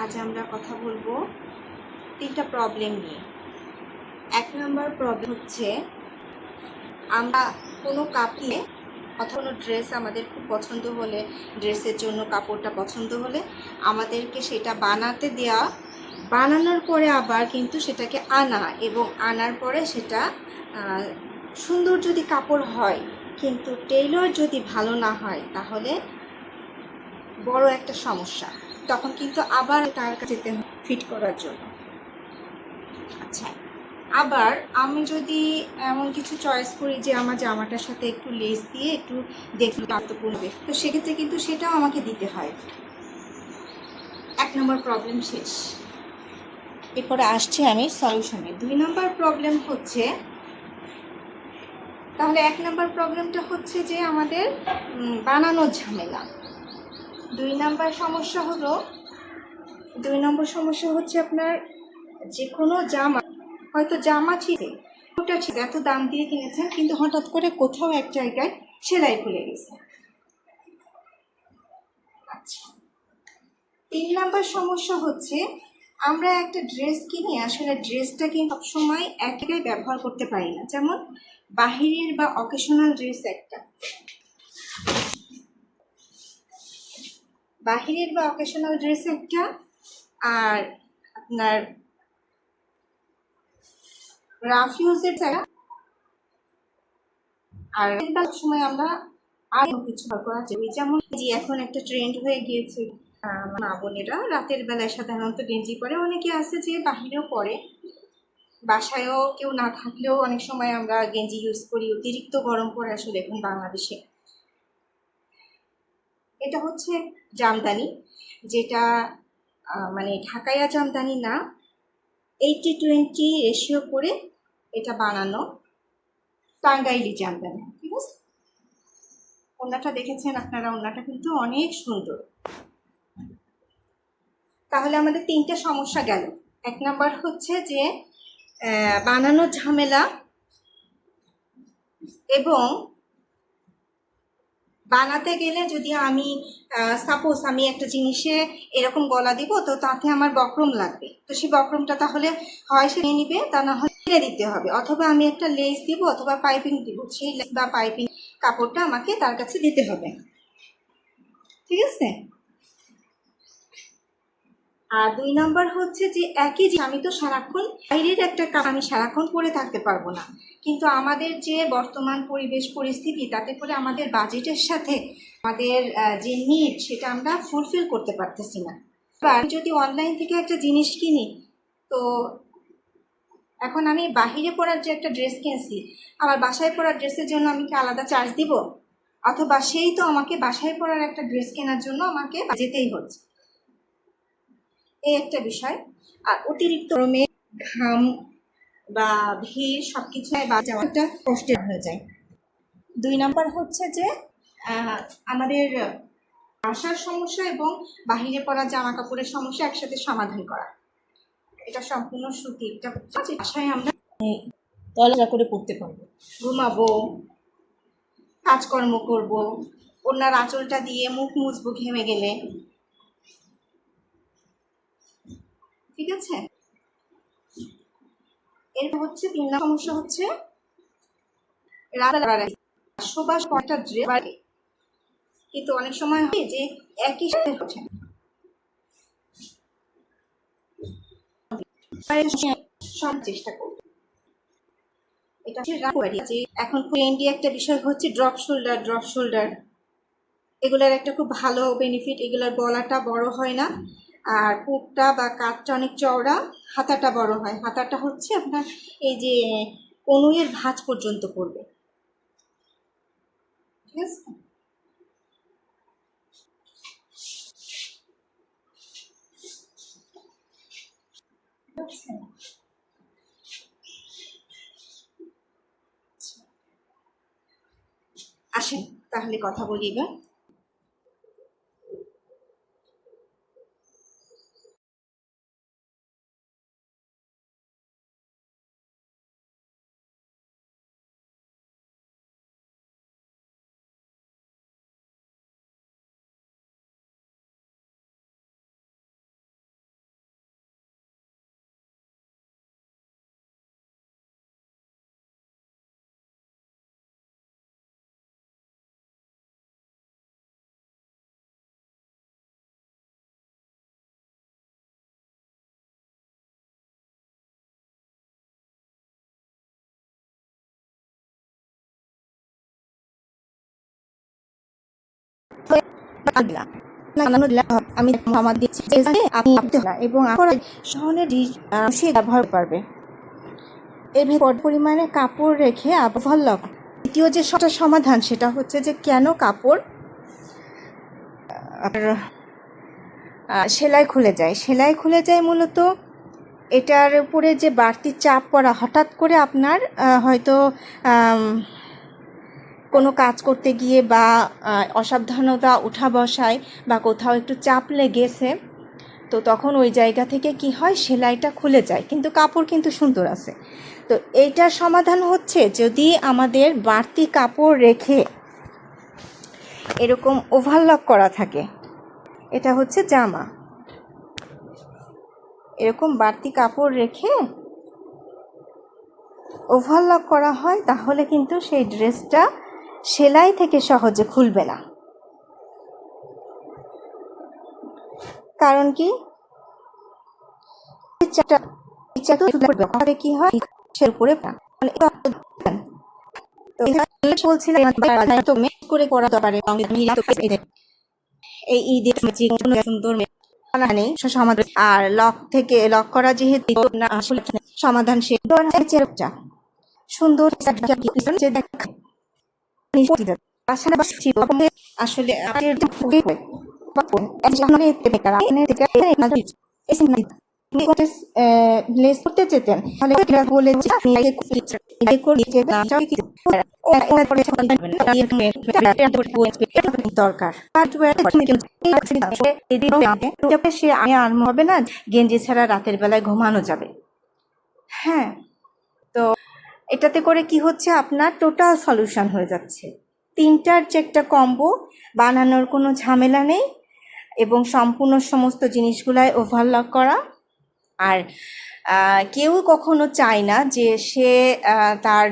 আজ আমরা কথা বলবো 3টা প্রবলেম নিয়ে। 1 নম্বর প্রবলেম হচ্ছে আমরা কোনো কাপড়ে অথবা কোনো ড্রেস আমাদের খুব পছন্দ হলে, ড্রেসের জন্য কাপড়টা পছন্দ হলে আমাদেরকে সেটা বানাতে দেওয়া, বানানোর পরে আবার কিন্তু সেটাকে আনা এবং আনার পরে সেটা সুন্দর যদি কাপড় হয় কিন্তু টেইলর যদি ভালো না হয় তাহলে বড় একটা সমস্যা। তখন কিন্তু আবার তার কাছে যেতে হয় ফিট করার জন্য। আচ্ছা, আবার আমি যদি এমন কিছু চয়েস করি যে আমার জামাটার সাথে একটু লেস দিয়ে একটু দেখতে গুরুত্বপূর্ণ, তো সেক্ষেত্রে কিন্তু সেটাও আমাকে দিতে হয়। 1 নম্বর প্রবলেম শেষ। এরপরে আসছি আমি সলিউশনে। 2 নম্বর প্রবলেম হচ্ছে, তাহলে 1 নম্বর প্রবলেমটা হচ্ছে যে আমাদের বানানোর ঝামেলা। 2 নম্বর সমস্যা হচ্ছে আপনার যে কোনো জামা, হয়তো জামা ছিঁড়ে ওটা ছিল এত দাম দিয়ে কিনেছেন কিন্তু হঠাৎ করে কোথাও এক জায়গায় সেলাই খুলে গেছে। আচ্ছা, 3 নম্বর সমস্যা হচ্ছে আমরা একটা ড্রেস কিনি, আসলে ড্রেসটা কিন্তু সবসময় এক জায়গায় ব্যবহার করতে পারি না। যেমন বাহিরের বা অকেশনাল ড্রেস একটা, আর আপনার রাফ ইউজের জায়গা, আর সময় আমরা আরো কিছু করা যাবে। যেমন যে এখন একটা ট্রেন্ড হয়ে গিয়েছে, মা বোনেরা রাতের বেলায় সাধারণত গেঞ্জি পরে, অনেকে আছে যে বাহিরেও পরে, বাসায়ও কেউ না থাকলেও অনেক সময় আমরা গেঞ্জি ইউজ করি। অতিরিক্ত গরম পড়ে আসলে এখন বাংলাদেশে। এটা হচ্ছে জামদানি, যেটা মানে ঢাকাইয়া জামদানি না, 80-20 রেশিও করে এটা বানানো টাঙ্গাইলি জামদানি। ঠিক আছে, ওড়নাটা দেখেছেন আপনারা, ওড়নাটা কিন্তু অনেক সুন্দর। তাহলে আমাদের 3টা সমস্যা গেল। 1 নাম্বার হচ্ছে যে বানানোর ঝামেলা, এবং বানাতে গেলে যদি আমি সাপোজ আমি একটা জিনিসে এরকম গলা দিব, তো তাতে আমার বক্রম লাগবে, তো সেই বক্রমটা তাহলে হয় সে নিয়ে নিবে, তা না হয় ছেড়ে দিতে হবে, অথবা আমি একটা লেস দিব অথবা পাইপিং দিব, সেই লেস বা পাইপিং কাপড়টা আমাকে তার কাছে দিতে হবে। ঠিক আছে। আর 2 নাম্বার হচ্ছে যে একই যে আমি তো সারাক্ষণ বাইরের একটা কাপড় আমি সারাক্ষণ পরে থাকতে পারবো না, কিন্তু আমাদের যে বর্তমান পরিবেশ পরিস্থিতি, তাতে করে আমাদের বাজেটের সাথে আমাদের যে নিড সেটা আমরা ফুলফিল করতে পারতেছি না। আমি যদি অনলাইন থেকে একটা জিনিস কিনি, তো এখন আমি বাহিরে পরার যে একটা ড্রেস কিনছি, আমার বাসায় পরার ড্রেসের জন্য আমি কি আলাদা চার্জ দিব? অথবা সেই তো আমাকে বাসায় পরার একটা ড্রেস কেনার জন্য আমাকে যেতেই হচ্ছে। এই একটা বিষয়। আর অতিরিক্ত গরমে ঘাম বা ভিড় সবকিছু একটা কষ্টের হয়ে যায়। 2 নাম্বার হচ্ছে যে আমাদের আসার সমস্যা এবং বাহিরে পরা জামা কাপড়ের সমস্যা একসাথে সমাধান করা, এটা সম্পূর্ণ সুতি। এটা হচ্ছে বাসায় আমরা তলা করে পড়তে পারবো, ঘুমাবো, কাজকর্ম করব, ওনার আঁচলটা দিয়ে মুখ মুছবো ঘেমে গেলে। ঠিক আছে। এরপর হচ্ছে 3 নম্বর সমস্যা হচ্ছে শোবার পরটা ড্রেস, কিন্তু অনেক সময় হয় যে একই সাথে হচ্ছে সব চেষ্টা করব। এটা যে এখন ট্রেন্ডি একটা বিষয় হচ্ছে ড্রপ শোল্ডার। এগুলার একটা খুব ভালো বেনিফিট, এগুলার গলাটা বড় হয় না, আর বুকটা বা কাঁধটা অনেক চওড়া, হাতাটা বড় হয়। হাতাটা হচ্ছে আপনার এই যে কনুইয়ের ভাঁজ পর্যন্ত পড়বে। ঠিক আছে। আসেন তাহলে কথা বলি এবার। আমি আমার দিচ্ছি আপনি এবং সহনের সে ব্যবহার পারবে। এর ভেতর পরিমাণে কাপড় রেখে ওভারলক। দ্বিতীয় যে সমাধান সেটা হচ্ছে যে কেন কাপড় সেলাই খুলে যায়। সেলাই খুলে যায় মূলত এটার উপরে যে বাড়তি চাপ পড়া, হঠাৎ করে আপনার হয়তো কোনো কাজ করতে গিয়ে বা অসাবধানতা উঠা বসায় বা কোথাও একটু চাপ লেগেছে, তো তখন ওই জায়গা থেকে কি হয়, সেলাইটা খুলে যায়, কিন্তু কাপড় কিন্তু সুন্দর আছে। তো এইটার সমাধান হচ্ছে যদি আমাদের বাড়তি কাপড় রেখে এরকম ওভারলক করা থাকে, এটা হচ্ছে জামা, এরকম বাড়তি কাপড় রেখে ওভারলক করা হয়, তাহলে কিন্তু সেই ড্রেসটা সেলাই থেকে সহজে খুলবে না। কারণ কি, কি হয় সে উপরে বলছিলাম করে করা দরকারে এই ঈদে সুন্দর নেই সমাধান। আর লক করা যেহেতু সমাধান সে সুন্দর আসলে লেস করতে চেতেন বলে দরকার সে আর হবে না, গেঞ্জি ছাড়া রাতের বেলায় ঘুমানো যাবে। হ্যাঁ, তো এটাতে করে কি হচ্ছে, আপনার টোটাল সলিউশন হয়ে যাচ্ছে। তিনটার যে একটা কম্বো, বানানোর কোনো ঝামেলা নেই এবং সম্পূর্ণ সমস্ত জিনিসগুলাই ওভারলক করা। আর কেউ কখনো চায় না যে সে তার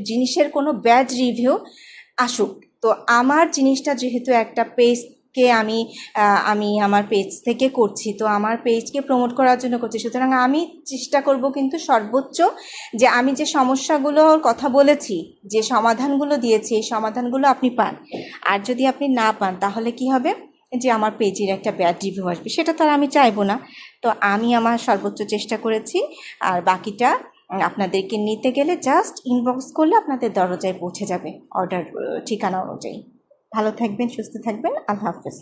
জিনিসের কোনো ব্যাড রিভিউ আসুক। তো আমার জিনিসটা যেহেতু একটা পেজকে আমি আমার পেজ থেকে করছি, তো আমার পেজকে প্রমোট করার জন্য করছি, সুতরাং আমি চেষ্টা করব কিন্তু সর্বোচ্চ যে আমি যে সমস্যাগুলোর কথা বলেছি, যে সমাধানগুলো দিয়েছি, এই সমাধানগুলো আপনি পান। আর যদি আপনি না পান তাহলে কি হবে, যে আমার পেজের একটা ব্যাড রিভিউ আসবে, সেটা তো আর আমি চাইবো না। তো আমি আমার সর্বোচ্চ চেষ্টা করেছি, আর বাকিটা আপনাদেরকে নিতে গেলে জাস্ট ইনবক্স করলে আপনাদের দরজায় পৌঁছে যাবে অর্ডার ঠিকানা অনুযায়ী। ভালো থাকবেন, সুস্থ থাকবেন, আল্লাহ হাফেজ।